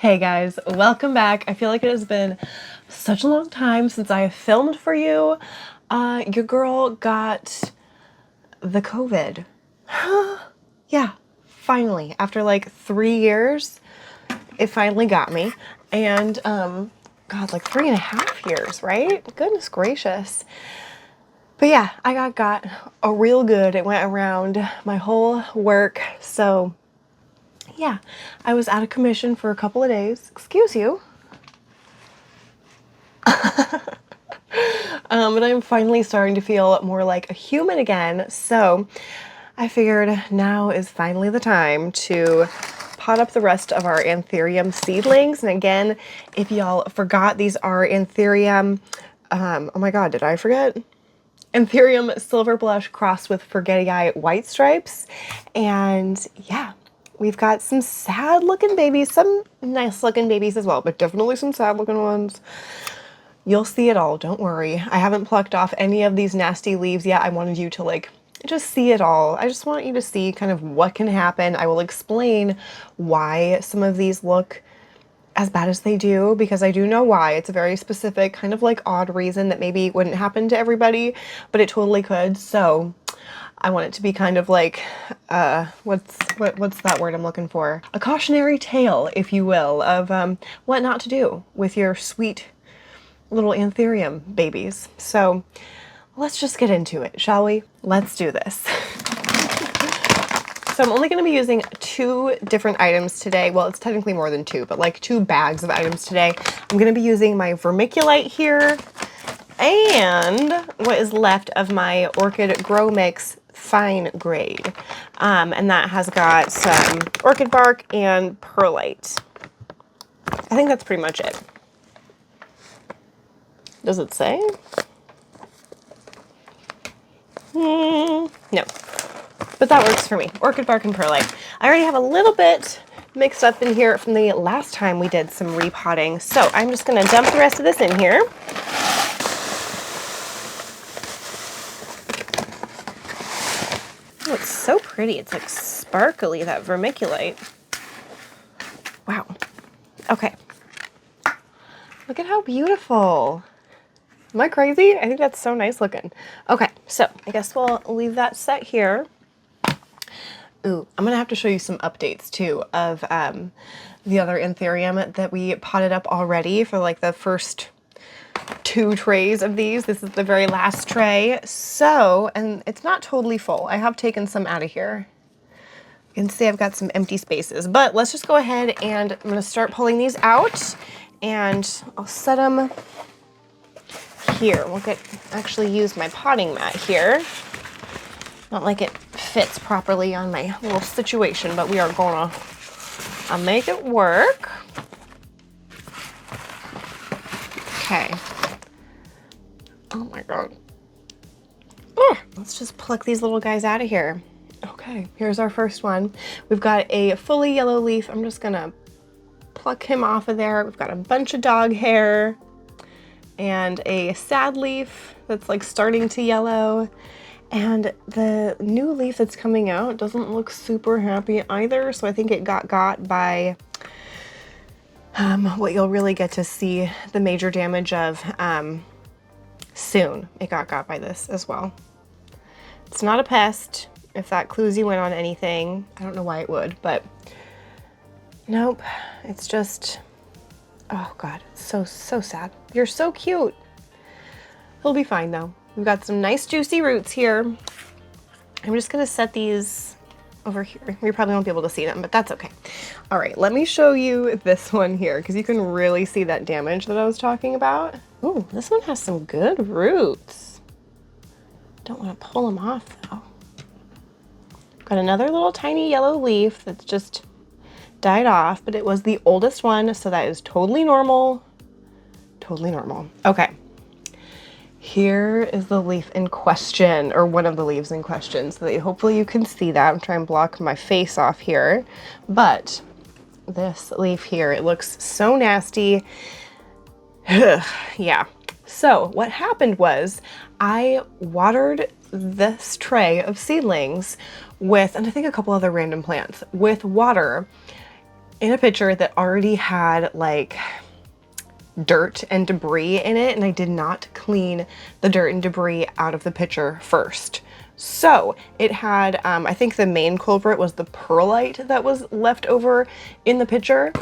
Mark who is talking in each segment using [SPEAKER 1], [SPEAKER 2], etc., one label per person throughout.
[SPEAKER 1] Hey guys, welcome back. I feel like it has been such a long time since I have filmed for you. Your girl got the COVID. Yeah, finally. After like 3 years, it finally got me. And, God, like 3.5 years, right? Goodness gracious. But yeah, I got a real good. It went around my whole work, so yeah, I was out of commission for a couple of days. Excuse you. But I'm finally starting to feel more like a human again. So I figured now is finally the time to pot up the rest of our anthurium seedlings. And again, if y'all forgot, these are anthurium, oh my God, did I forget? Anthurium silver blush crossed with forgetti white stripes. And yeah, we've got some sad looking babies, some nice looking babies as well, but definitely some sad looking ones. You'll see it all, don't worry. I haven't plucked off any of these nasty leaves yet. I wanted you to like just see it all. I just want you to see kind of what can happen. I will explain why some of these look as bad as they do, because I do know why. It's a very specific kind of like odd reason that maybe wouldn't happen to everybody, but it totally could. So I want it to be kind of like, what's that word I'm looking for? A cautionary tale, if you will, of what not to do with your sweet little anthurium babies. So let's just get into it, shall we? Let's do this. So I'm only going to be using 2 different items today. Well, it's technically more than 2, but like 2 bags of items today. I'm going to be using my vermiculite here and what is left of my Orchid Grow Mix fine grade. And that has got some orchid bark and perlite. I think that's pretty much it. Does it say? No, but that works for me. Orchid bark and perlite. I already have a little bit mixed up in here from the last time we did some repotting, so I'm just gonna dump the rest of this in here. Oh, it's so pretty. It's like sparkly, that vermiculite. Wow. Okay. Look at how beautiful. Am I crazy? I think that's so nice looking. Okay, so I guess we'll leave that set here. Ooh, I'm gonna have to show you some updates too of the other anthurium that we potted up already for like the first 2 trays of these. This is the very last tray. So, and it's not totally full. I have taken some out of here. You can see I've got some empty spaces, but let's just go ahead and I'm gonna start pulling these out and I'll set them here. We'll actually use my potting mat here. Not like it fits properly on my little situation, but we are gonna make it work. Okay. Oh my God. Let's just pluck these little guys out of here. Okay, here's our first one. We've got a fully yellow leaf. I'm just gonna pluck him off of there. We've got a bunch of dog hair and a sad leaf that's like starting to yellow. And the new leaf that's coming out doesn't look super happy either. So I think it got by what you'll really get to see the major damage of soon. It got by this as well. It's not a pest, if that clues you in on anything. I don't know why it would, but nope. It's just, oh God, so sad. You're so cute. He'll be fine though. We've got some nice juicy roots here. I'm just gonna set these over here. You probably won't be able to see them, but that's okay. All right, let me show you this one here because you can really see that damage that I was talking about. Ooh, this one has some good roots. Don't want to pull them off though. Got another little tiny yellow leaf that's just died off, but it was the oldest one, so that is totally normal. Totally normal. Okay. Here is the leaf in question, or one of the leaves in question, so that hopefully you can see that. I'm trying to block my face off here, but this leaf here, it looks so nasty. Yeah. So what happened was I watered this tray of seedlings with, and I think a couple other random plants, with water. in a pitcher that already had like dirt and debris in it, and I did not clean the dirt and debris out of the pitcher first. So it had, I think the main culprit was the perlite that was left over in the pitcher.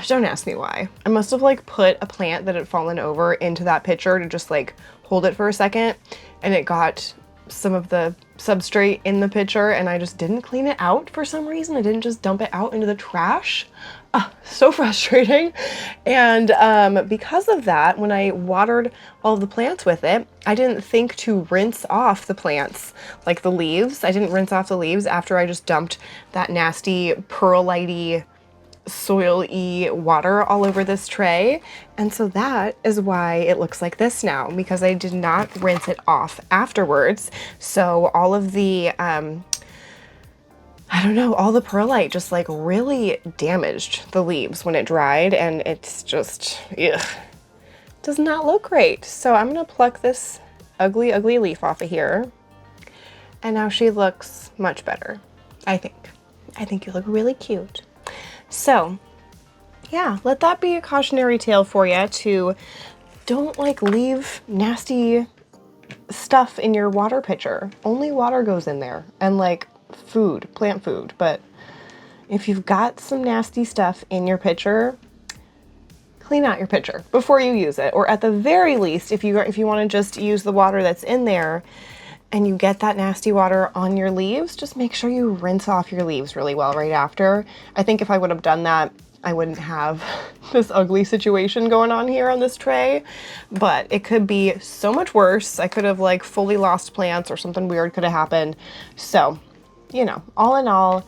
[SPEAKER 1] Don't ask me why. I must have like put a plant that had fallen over into that pitcher to just like hold it for a second, and it got some of the substrate in the pitcher, and I just didn't clean it out for some reason. I didn't just dump it out into the trash. So frustrating. And because of that, when I watered all of the plants with it, I didn't think to rinse off the plants, like the leaves. I didn't rinse off the leaves after I just dumped that nasty perlite-y, soil-y water all over this tray. And so that is why it looks like this now, because I did not rinse it off afterwards. So all of the I don't know, all the perlite just like really damaged the leaves when it dried, and it's just, ugh, does not look great. So I'm gonna pluck this ugly, ugly leaf off of here. And now she looks much better, I think. I think you look really cute. So yeah, let that be a cautionary tale for you to don't like leave nasty stuff in your water pitcher. Only water goes in there, and like food, plant food. But if you've got some nasty stuff in your pitcher, clean out your pitcher before you use it. Or at the very least, if you want to just use the water that's in there and you get that nasty water on your leaves, just make sure you rinse off your leaves really well right after. I think if I would have done that, I wouldn't have this ugly situation going on here on this tray, but it could be so much worse. I could have like fully lost plants, or something weird could have happened. So, you know, all in all,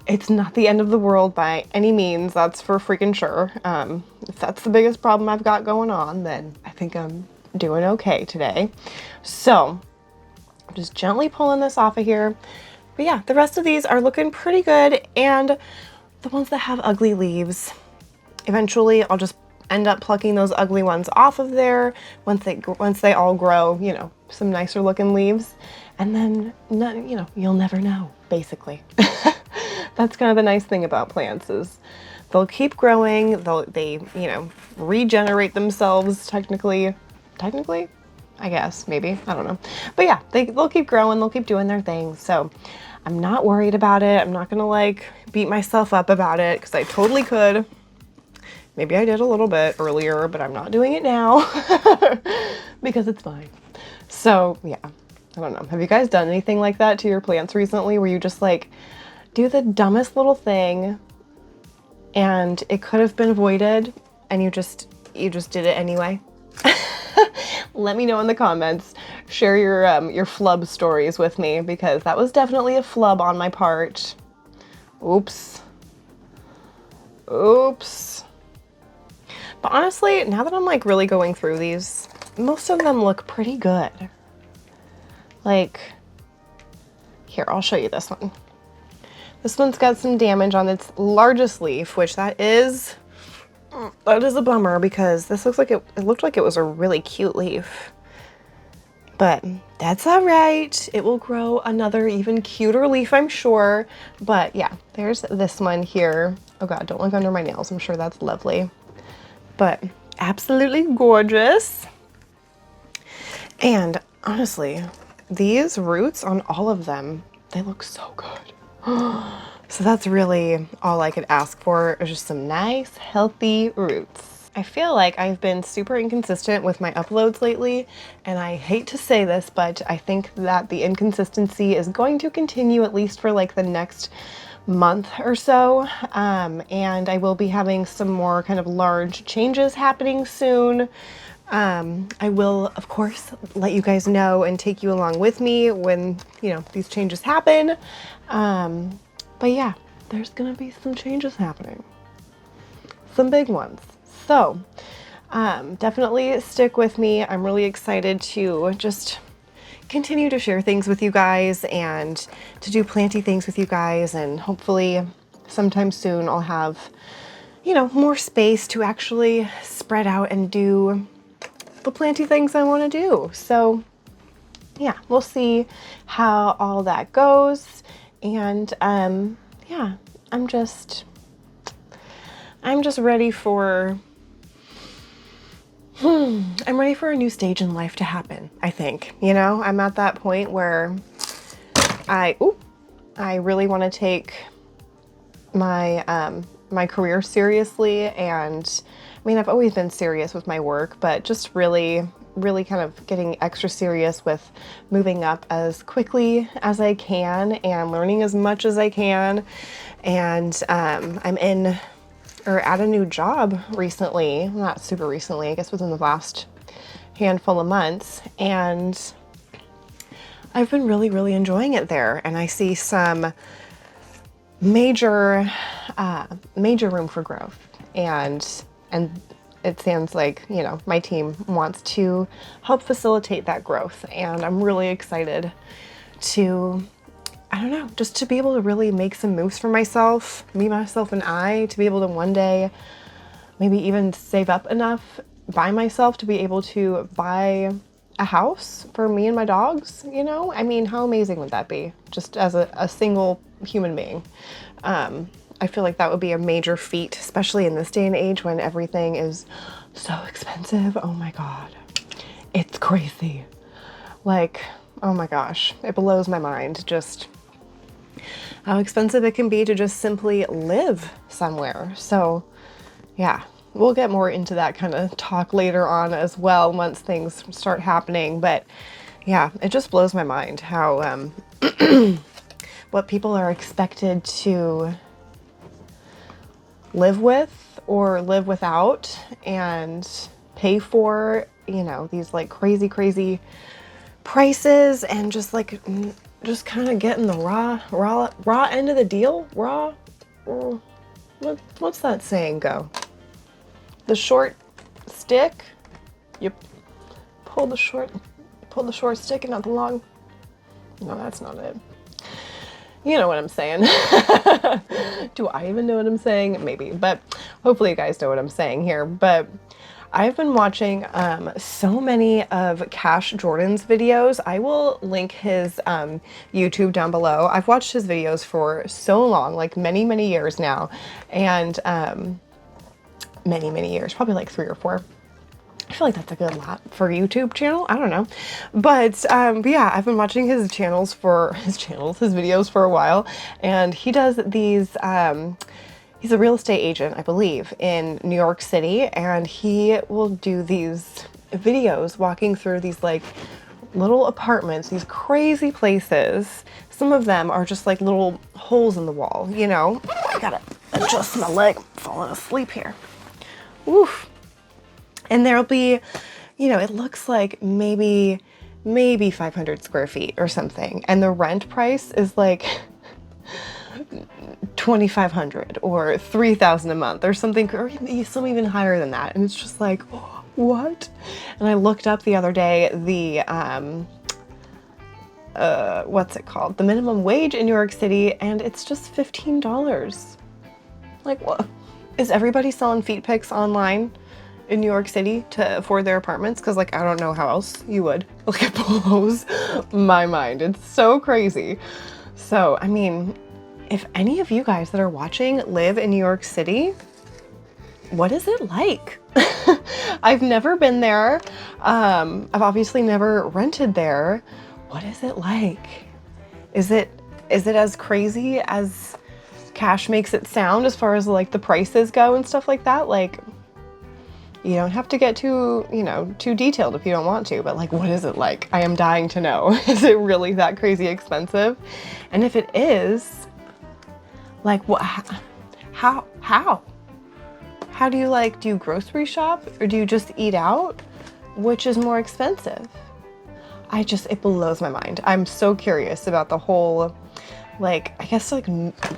[SPEAKER 1] it's not the end of the world by any means, that's for freaking sure. If that's the biggest problem I've got going on, then I think I'm doing okay today. So I'm just gently pulling this off of here. But yeah, the rest of these are looking pretty good, and the ones that have ugly leaves, eventually I'll just end up plucking those ugly ones off of there once they all grow, you know, some nicer looking leaves. And then, you know, you'll never know, basically. That's kind of the nice thing about plants, is they'll keep growing, they, you know, regenerate themselves technically, I guess, maybe, I don't know. But yeah, they'll keep growing, they'll keep doing their thing. So I'm not worried about it. I'm not gonna like beat myself up about it, because I totally could. Maybe I did a little bit earlier, but I'm not doing it now because it's fine. So yeah, I don't know. Have you guys done anything like that to your plants recently, where you just like do the dumbest little thing and it could have been avoided and you just did it anyway? Let me know in the comments. Share your flub stories with me, because that was definitely a flub on my part. Oops. Oops. But honestly, now that I'm like really going through these, most of them look pretty good. Like, here, I'll show you this one. This one's got some damage on its largest leaf, which that is a bummer, because this looks like it looked like it was a really cute leaf. But that's all right. It will grow another even cuter leaf, I'm sure. But yeah, there's this one here. Oh God, don't look under my nails. I'm sure that's lovely. But absolutely gorgeous. And honestly, these roots on all of them, they look so good. So that's really all I could ask for, is just some nice, healthy roots. I feel like I've been super inconsistent with my uploads lately, and I hate to say this, but I think that the inconsistency is going to continue at least for like the next month or so. And I will be having some more kind of large changes happening soon. I will, of course, let you guys know and take you along with me when, you know, these changes happen. But yeah, there's gonna be some changes happening. Some big ones. So, definitely stick with me. I'm really excited to just continue to share things with you guys and to do planty things with you guys. And hopefully sometime soon I'll have, you know, more space to actually spread out and do the planty things I want to do. So yeah, we'll see how all that goes. And yeah, I'm just I'm just ready for, I'm ready for a new stage in life to happen, I think. You know, I'm at that point where I really want to take my, my career seriously. And I mean, I've always been serious with my work, but just really kind of getting extra serious with moving up as quickly as I can and learning as much as I can. And I'm in or at a new job recently, not super recently, I guess within the last handful of months. And I've been really enjoying it there. And I see some major room for growth. And it sounds like, you know, my team wants to help facilitate that growth. And I'm really excited to, I don't know, just to be able to really make some moves for myself, me, myself, and I, to be able to one day maybe even save up enough by myself to be able to buy a house for me and my dogs, you know? I mean, how amazing would that be? Just as a single human being. I feel like that would be a major feat, especially in this day and age when everything is so expensive. Oh my God, it's crazy. Like, oh my gosh, it blows my mind just how expensive it can be to just simply live somewhere. So yeah, we'll get more into that kind of talk later on as well once things start happening. But yeah, it just blows my mind how what people are expected to live with or live without and pay for, you know, these like crazy prices, and just like just kind of getting the raw end of the deal. What's that saying go? The short stick. You pull the short stick and not the long. No, that's not it. You know what I'm saying. Do I even know what I'm saying? Maybe, but hopefully you guys know what I'm saying here. But I've been watching so many of Cash Jordan's videos. I will link his YouTube down below. I've watched his videos for so long, like many years now. And many years, probably like 3 or 4. I feel like that's a good lot for a YouTube channel. I don't know. But yeah, I've been watching his videos for a while. And he does these, he's a real estate agent, I believe, in New York City. And he will do these videos walking through these like little apartments, these crazy places. Some of them are just like little holes in the wall, you know. I gotta adjust my leg, I'm falling asleep here. Oof. And there'll be, you know, it looks like maybe 500 square feet or something. And the rent price is like $2,500 or $3,000 a month or something, or some even higher than that. And it's just like, what? And I looked up the other day the, what's it called? The minimum wage in New York City, and it's just $15. Like, what? Is everybody selling feet pics online in New York City to afford their apartments? Because like, I don't know how else you would. Like, it blows my mind. It's so crazy. So, I mean, if any of you guys that are watching live in New York City, what is it like? I've never been there. I've obviously never rented there. What is it like? Is it as crazy as Cash makes it sound as far as like the prices go and stuff like that? Like, you don't have to get too, you know, too detailed if you don't want to, but like, what is it like? I am dying to know. Is it really that crazy expensive? And if it is, like, what, how do you like, do you grocery shop or do you just eat out? Which is more expensive? It blows my mind. I'm so curious about the whole, like, I guess like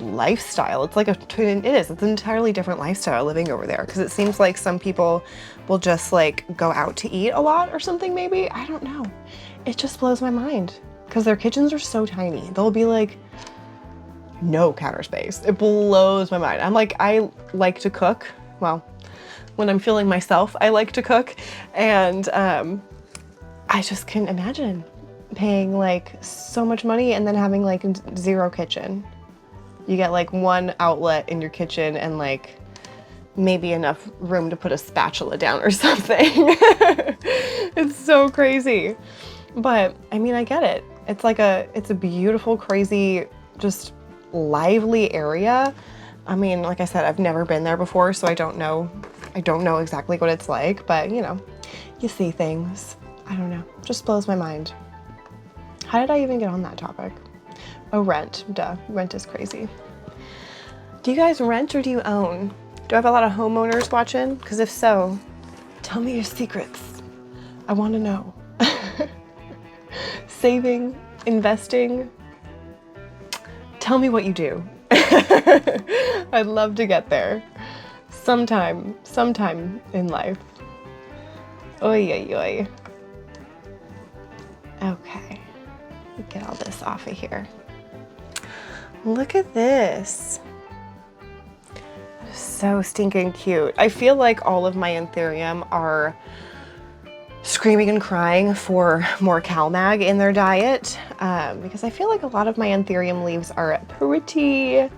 [SPEAKER 1] lifestyle. It's like it's an entirely different lifestyle living over there, because it seems like some people will just like go out to eat a lot or something maybe. I don't know. It just blows my mind because their kitchens are so tiny. They'll be like no counter space. It blows my mind. I'm like, I like to cook. Well, when I'm feeling myself, I like to cook, and I just couldn't imagine paying like so much money and then having like zero kitchen. You get like one outlet in your kitchen and like maybe enough room to put a spatula down or something. It's so crazy. But I mean, I get it. It's like it's a beautiful, crazy, just lively area. I mean, like I said, I've never been there before, so I don't know exactly what it's like, but you know, you see things. I don't know, just blows my mind. How did I even get on that topic? Oh, rent, duh, rent is crazy. Do you guys rent or do you own? Do I have a lot of homeowners watching? Because if so, tell me your secrets. I want to know. Saving, investing, tell me what you do. I'd love to get there. Sometime in life. Oy, oy, oy. Okay, get all this off of here. Look at this. That is so stinking cute. I feel like all of my anthurium are screaming and crying for more CalMag in their diet, because I feel like a lot of my anthurium leaves are pretty,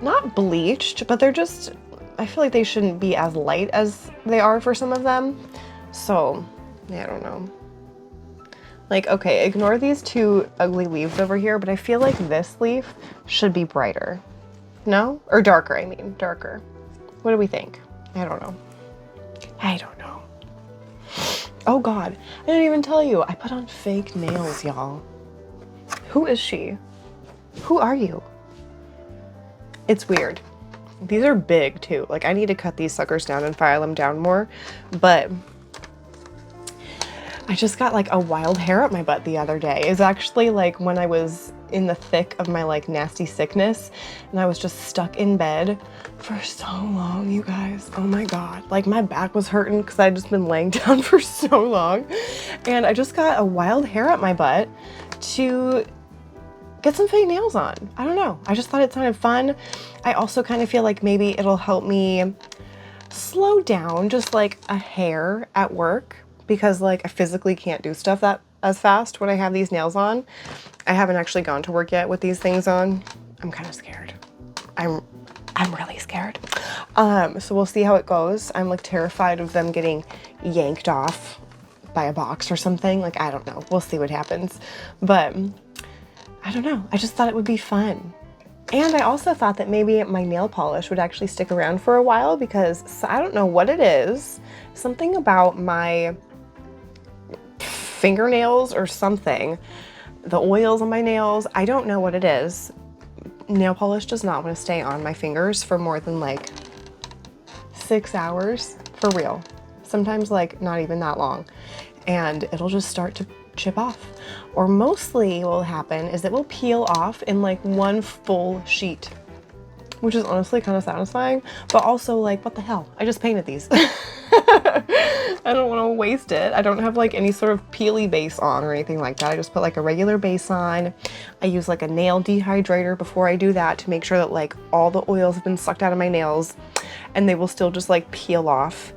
[SPEAKER 1] not bleached, but they're just, I feel like they shouldn't be as light as they are for some of them. So, yeah, I don't know. Like, okay, ignore these two ugly leaves over here, but I feel like this leaf should be brighter. No? Or darker, I mean, darker. What do we think? I don't know. I don't know. Oh God, I didn't even tell you. I put on fake nails, y'all. Who is she? Who are you? It's weird. These are big too. Like, I need to cut these suckers down and file them down more, but I just got like a wild hair up my butt the other day. It's actually like when I was in the thick of my like nasty sickness and I was just stuck in bed for so long, you guys. Oh my God. Like my back was hurting because I'd just been laying down for so long. And I just got a wild hair up my butt to get some fake nails on. I don't know. I just thought it sounded fun. I also kind of feel like maybe it'll help me slow down just like a hair at work, because like I physically can't do stuff that as fast when I have these nails on. I haven't actually gone to work yet with these things on. I'm kind of scared. I'm really scared. So we'll see how it goes. I'm like terrified of them getting yanked off by a box or something. Like, I don't know. We'll see what happens. But I don't know. I just thought it would be fun. And I also thought that maybe my nail polish would actually stick around for a while, because I don't know what it is. Something about my fingernails or something. The oils on my nails, I don't know what it is. Nail polish does not want to stay on my fingers for more than like 6 hours, for real. Sometimes like not even that long. And it'll just start to chip off. Or mostly what will happen is it will peel off in like one full sheet, which is honestly kind of satisfying, but also like, what the hell? I just painted these. I don't want to waste it. I don't have like any sort of peely base on or anything like that. I just put like a regular base on. I use like a nail dehydrator before I do that to make sure that like all the oils have been sucked out of my nails, and they will still just like peel off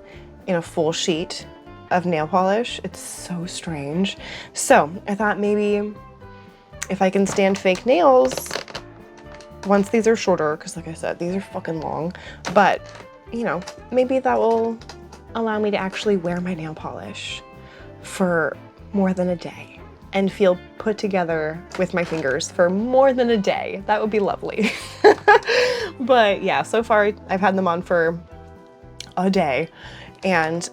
[SPEAKER 1] in a full sheet of nail polish. It's so strange. So I thought maybe if I can stand fake nails, once these are shorter, because like I said, these are fucking long, but you know, maybe that will allow me to actually wear my nail polish for more than a day and feel put together with my fingers for more than a day. That would be lovely. But yeah, so far I've had them on for a day, and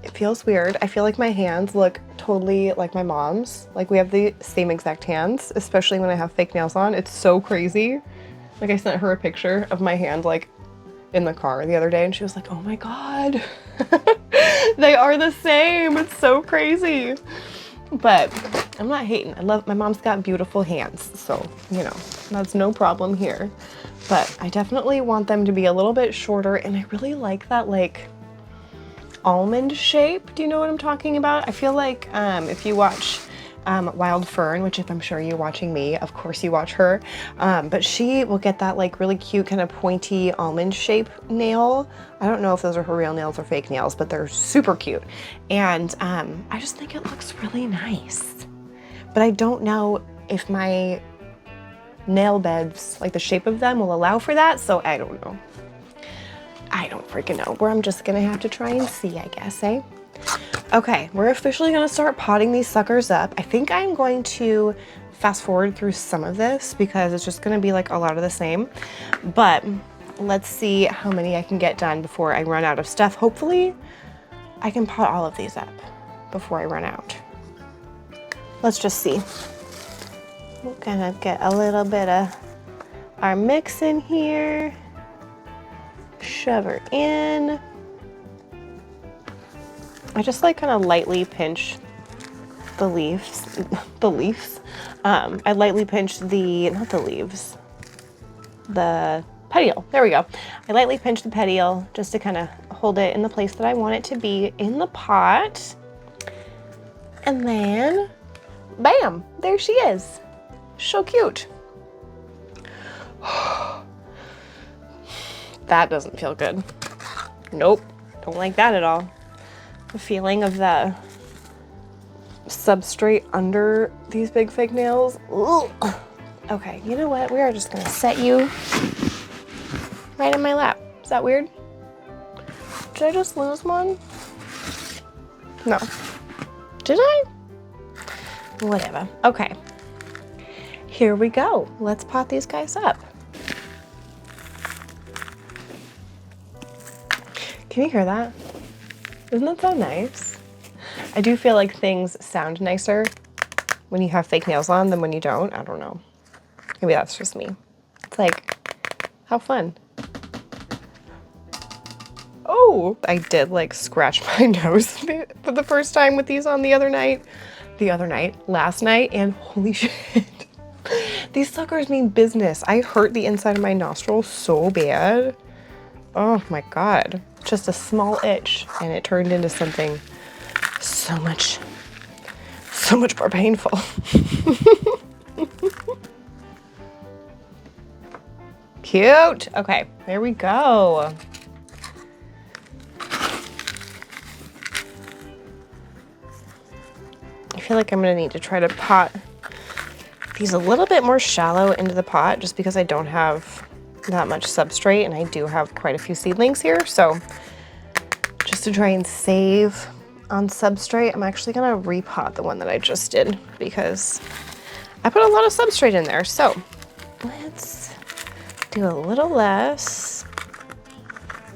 [SPEAKER 1] it feels weird. I feel like my hands look totally like my mom's. Like we have the same exact hands, especially when I have fake nails on. It's so crazy. Like I sent her a picture of my hand like in the car the other day, and she was like, oh my God, they are the same. It's so crazy. But I'm not hating. I love, my mom's got beautiful hands, so you know, that's no problem here. But I definitely want them to be a little bit shorter, and I really like that like almond shape. Do you know what I'm talking about? I feel like if you watch Wild Fern, which if I'm sure you're watching me, of course you watch her, but she will get that like really cute kind of pointy almond shape nail. I don't know if those are her real nails or fake nails, but they're super cute. And I just think it looks really nice. But I don't know if my nail beds, like the shape of them, will allow for that, so I don't know. I don't freaking know. I'm just gonna have to try and see, I guess, eh? Okay, we're officially gonna start potting these suckers up. I think I'm going to fast forward through some of this because it's just gonna be like a lot of the same. But let's see how many I can get done before I run out of stuff. Hopefully, I can pot all of these up before I run out. Let's just see. We'll kind of get a little bit of our mix in here. Shove her in. I just like kind of lightly pinch the leaves, I lightly pinch not the leaves, the petiole. There we go. I lightly pinch the petiole just to kind of hold it in the place that I want it to be in the pot. And then, bam, there she is. So cute. That doesn't feel good. Nope, don't like that at all. The feeling of the substrate under these big fake nails. Ugh. Okay, you know what? We are just gonna set you right in my lap. Is that weird? Did I just lose one? No. Did I? Whatever. Okay. Here we go. Let's pot these guys up. Can you hear that? Isn't that so nice? I do feel like things sound nicer when you have fake nails on than when you don't. I don't know. Maybe that's just me. It's like, how fun. Oh, I did like scratch my nose for the first time with these on last night, and holy shit. These suckers mean business. I hurt the inside of my nostril so bad. Oh my God. Just a small itch, and it turned into something so much more painful. Cute. Okay, there we go. I feel like I'm gonna need to try to pot these a little bit more shallow into the pot just because I don't have that much substrate, and I do have quite a few seedlings here. So just to try and save on substrate, I'm actually gonna repot the one that I just did because I put a lot of substrate in there. So let's do a little less.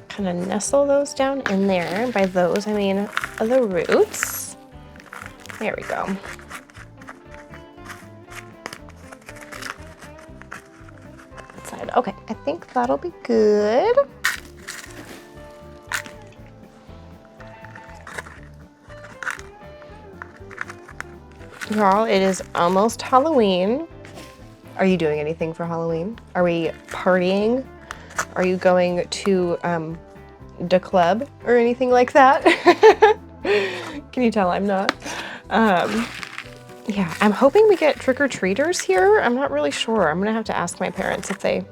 [SPEAKER 1] Kind of nestle those down in there. By those, I mean the roots. There we go. Okay, I think that'll be good. Y'all, it is almost Halloween. Are you doing anything for Halloween? Are we partying? Are you going to the club or anything like that? Can you tell I'm not? Yeah, I'm hoping we get trick-or-treaters here. I'm not really sure. I'm gonna have to ask my parents if they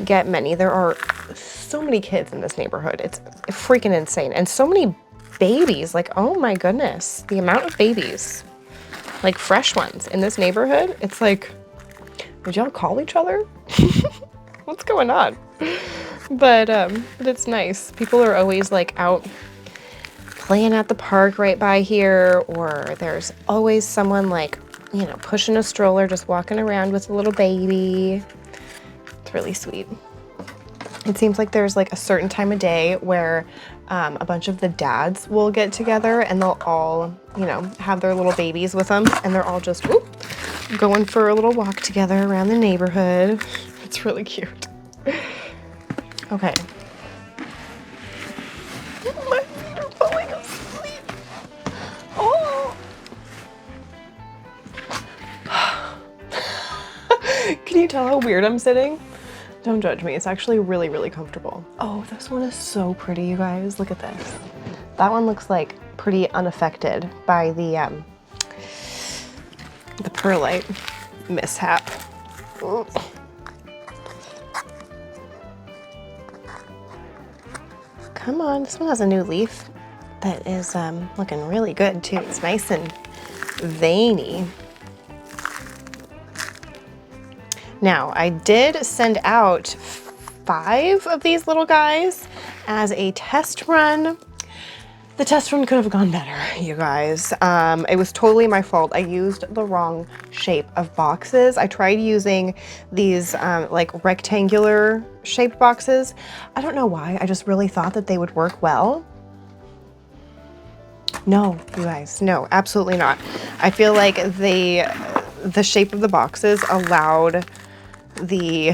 [SPEAKER 1] get many. There are so many kids in this neighborhood. It's freaking insane. And so many babies. Like, oh my goodness. The amount of babies, like fresh ones in this neighborhood. It's like, would y'all call each other? What's going on? But it's nice. People are always like out playing at the park right by here, or there's always someone like, you know, pushing a stroller, just walking around with a little baby. It's really sweet. It seems like there's like a certain time of day where a bunch of the dads will get together and they'll all, you know, have their little babies with them, and they're all just going for a little walk together around the neighborhood. It's really cute. Okay. My feet are falling asleep. Oh. Can you tell how weird I'm sitting? Don't judge me. It's actually really, really comfortable. Oh, this one is so pretty, you guys. Look at this. That one looks like pretty unaffected by the perlite mishap. Ooh. Come on, this one has a new leaf that is looking really good too. It's nice and veiny. Now, I did send out 5 of these little guys as a test run. The test run could have gone better, you guys. It was totally my fault. I used the wrong shape of boxes. I tried using these like rectangular shaped boxes. I don't know why. I just really thought that they would work well. No, you guys, no, absolutely not. I feel like the shape of the boxes allowed the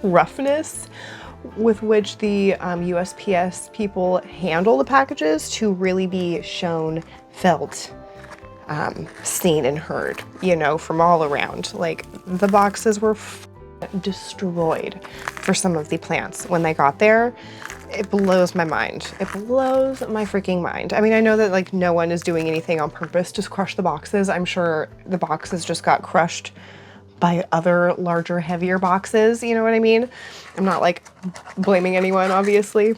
[SPEAKER 1] roughness with which the USPS people handle the packages to really be shown, felt, seen and heard, you know, from all around. Like, the boxes were destroyed for some of the plants when they got there. It blows my mind. It blows my freaking mind. I mean, I know that like no one is doing anything on purpose to crush the boxes. I'm sure the boxes just got crushed by other larger, heavier boxes. You know what I mean? I'm not like blaming anyone, obviously.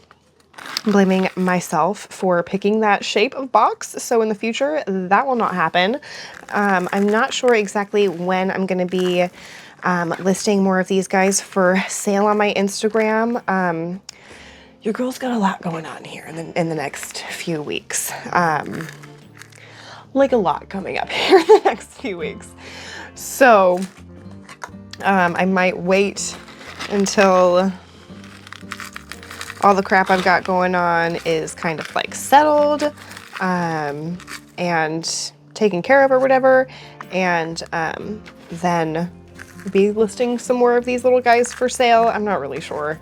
[SPEAKER 1] I'm blaming myself for picking that shape of box. So in the future, that will not happen. I'm not sure exactly when I'm going to be listing more of these guys for sale on my Instagram. Your girl's got a lot going on here in the next few weeks. Like a lot coming up here in the next few weeks. So I might wait until all the crap I've got going on is kind of like settled and taken care of or whatever, and then be listing some more of these little guys for sale. I'm not really sure.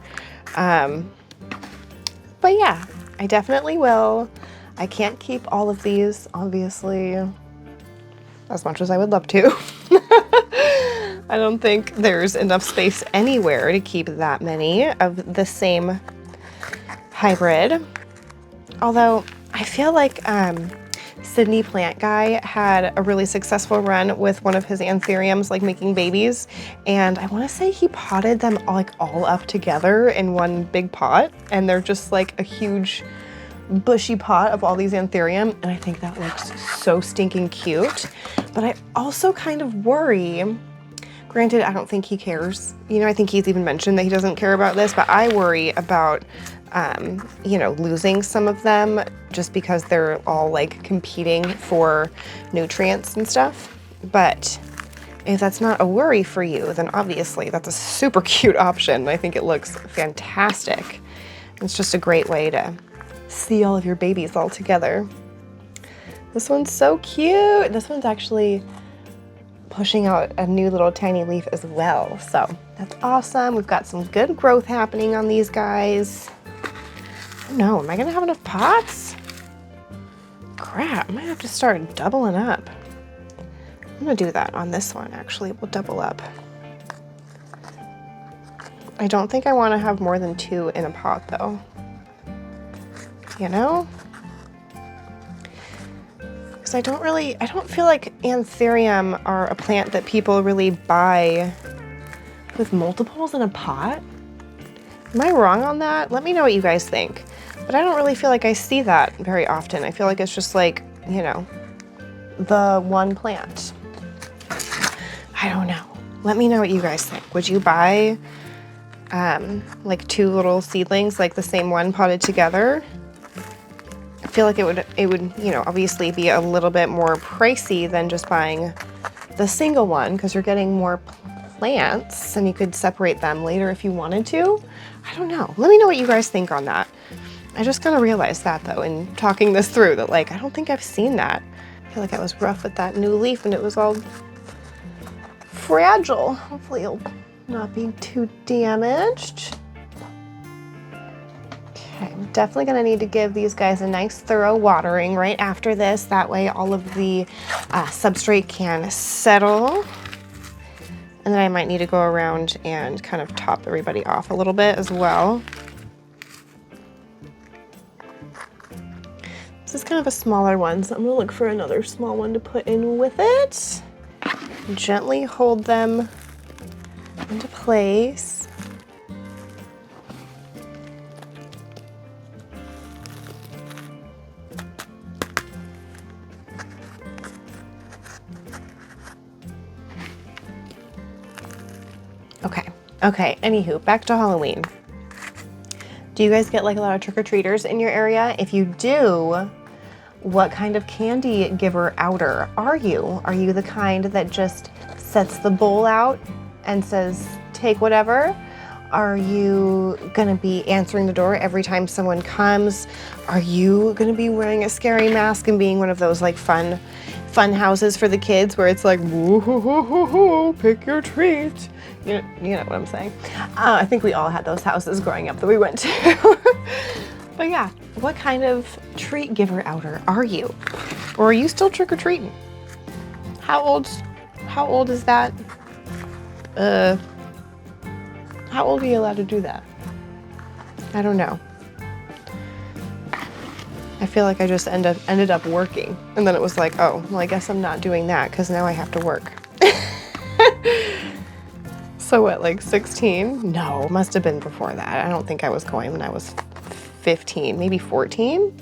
[SPEAKER 1] But yeah, I definitely will. I can't keep all of these, obviously, as much as I would love to. I don't think there's enough space anywhere to keep that many of the same hybrid. Although I feel like Sydney Plant Guy had a really successful run with one of his anthuriums, like making babies, and I want to say he potted them all up together in one big pot, and they're just like a huge bushy pot of all these anthurium, and I think that looks so stinking cute. But I also kind of worry, granted I don't think he cares, you know, I think he's even mentioned that he doesn't care about this, but I worry about you know, losing some of them just because they're all like competing for nutrients and stuff. But if that's not a worry for you, then obviously that's a super cute option. I think it looks fantastic. It's just a great way to see all of your babies all together. This one's so cute. This one's actually pushing out a new little tiny leaf as well. So that's awesome. We've got some good growth happening on these guys. No, am I gonna have enough pots? Crap, I might have to start doubling up. I'm gonna do that on this one, actually. We'll double up. I don't think I want to have more than 2 in a pot though. You know? Because I don't feel like anthurium are a plant that people really buy with multiples in a pot. Am I wrong on that? Let me know what you guys think. But I don't really feel like I see that very often. I feel like it's just like, you know, the one plant. I don't know. Let me know what you guys think. Would you buy like 2 little seedlings, like the same one potted together? I feel like it would, you know, obviously be a little bit more pricey than just buying the single one, because you're getting more plants and you could separate them later if you wanted to. I don't know. Let me know what you guys think on that. I just kind of realized that though in talking this through, that like I don't think I've seen that. I feel like I was rough with that new leaf and it was all fragile. Hopefully it'll not be too damaged. Okay, I'm definitely gonna need to give these guys a nice thorough watering right after this. That way all of the substrate can settle. And then I might need to go around and kind of top everybody off a little bit as well. This is kind of a smaller one, so I'm gonna look for another small one to put in with it. Gently hold them into place. Okay, anywho, back to Halloween. Do you guys get like a lot of trick-or-treaters in your area? If you do, what kind of candy giver outer are you? Are you the kind that just sets the bowl out and says, take whatever? Are you gonna be answering the door every time someone comes? Are you gonna be wearing a scary mask and being one of those like fun houses for the kids where it's like, woo hoo hoo hoo hoo, pick your treat? You know what I'm saying. I think we all had those houses growing up that we went to. But yeah, what kind of treat giver outer are you? Or are you still trick-or-treating? How old is that? How old are you allowed to do that? I don't know. I feel like I just ended up working. And then it was like, oh, well, I guess I'm not doing that because now I have to work. So what, like 16? No, it must have been before that. I don't think I was going when I was 15, maybe 14.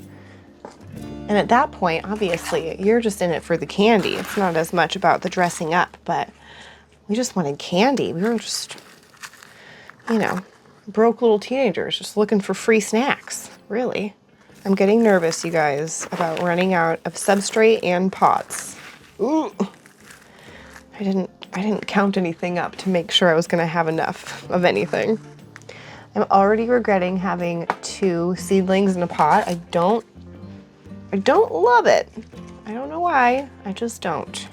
[SPEAKER 1] And at that point, obviously, you're just in it for the candy. It's not as much about the dressing up, but we just wanted candy. We were just, you know, broke little teenagers just looking for free snacks, really. I'm getting nervous, you guys, about running out of substrate and pots. Ooh. I didn't count anything up to make sure I was gonna have enough of anything. I'm already regretting having 2 seedlings in a pot. I don't love it. I don't know why, I just don't.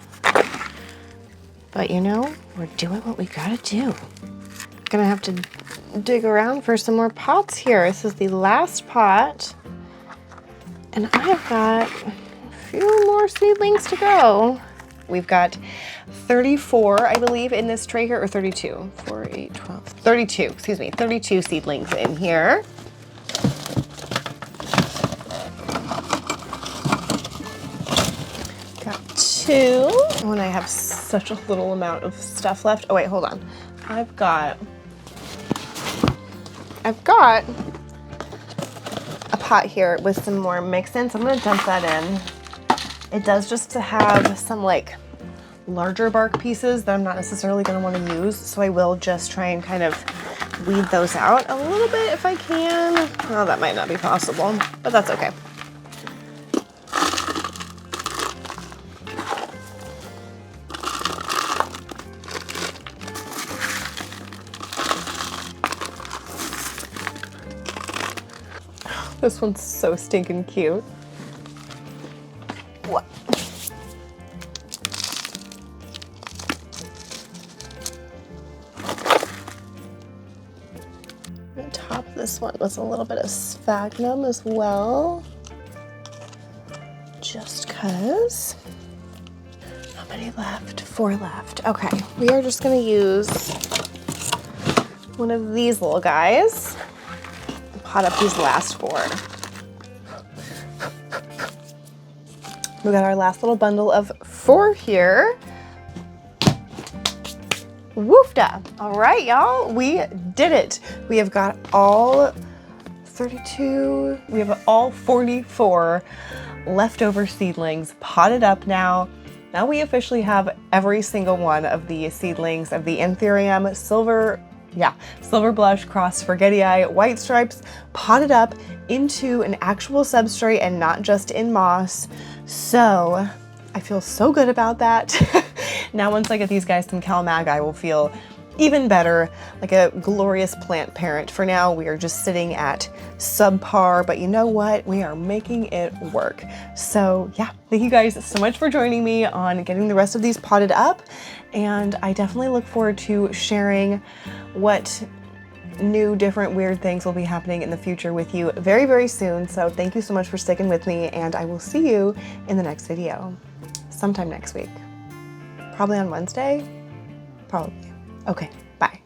[SPEAKER 1] But you know, we're doing what we gotta do. Gonna have to dig around for some more pots here. This is the last pot. And I've got a few more seedlings to go. We've got 34, I believe, in this tray here, or 32. 4, 8, 12, 32, excuse me, 32 seedlings in here. Got 2. When I have such a little amount of stuff left. Oh wait, hold on. I've got a pot here with some more mix-ins. I'm gonna dump that in. It does just to have some like larger bark pieces that I'm not necessarily going to want to use, so I will just try and kind of weed those out a little bit if I can. Well, that might not be possible, but that's okay. This one's so stinking cute. What? On top of this one was a little bit of sphagnum as well. Just cause. How many left? 4 left. Okay, we are just gonna use one of these little guys. Pot up these last 4. We got our last little bundle of 4 here. Woofda! All right, y'all, we did it. We have got all 32, we have all 44 leftover seedlings potted up now. Now we officially have every single one of the seedlings of the anthurium, silver blush, cross spaghetti, white stripes, potted up into an actual substrate and not just in moss. So I feel so good about that. Now once I get these guys some CalMag, I will feel even better, like a glorious plant parent. For now, we are just sitting at subpar, but you know what? We are making it work. So yeah, thank you guys so much for joining me on getting the rest of these potted up. And I definitely look forward to sharing what new, different, weird things will be happening in the future with you very, very soon. So thank you so much for sticking with me, and I will see you in the next video sometime next week. Probably on Wednesday? Probably. Okay, bye.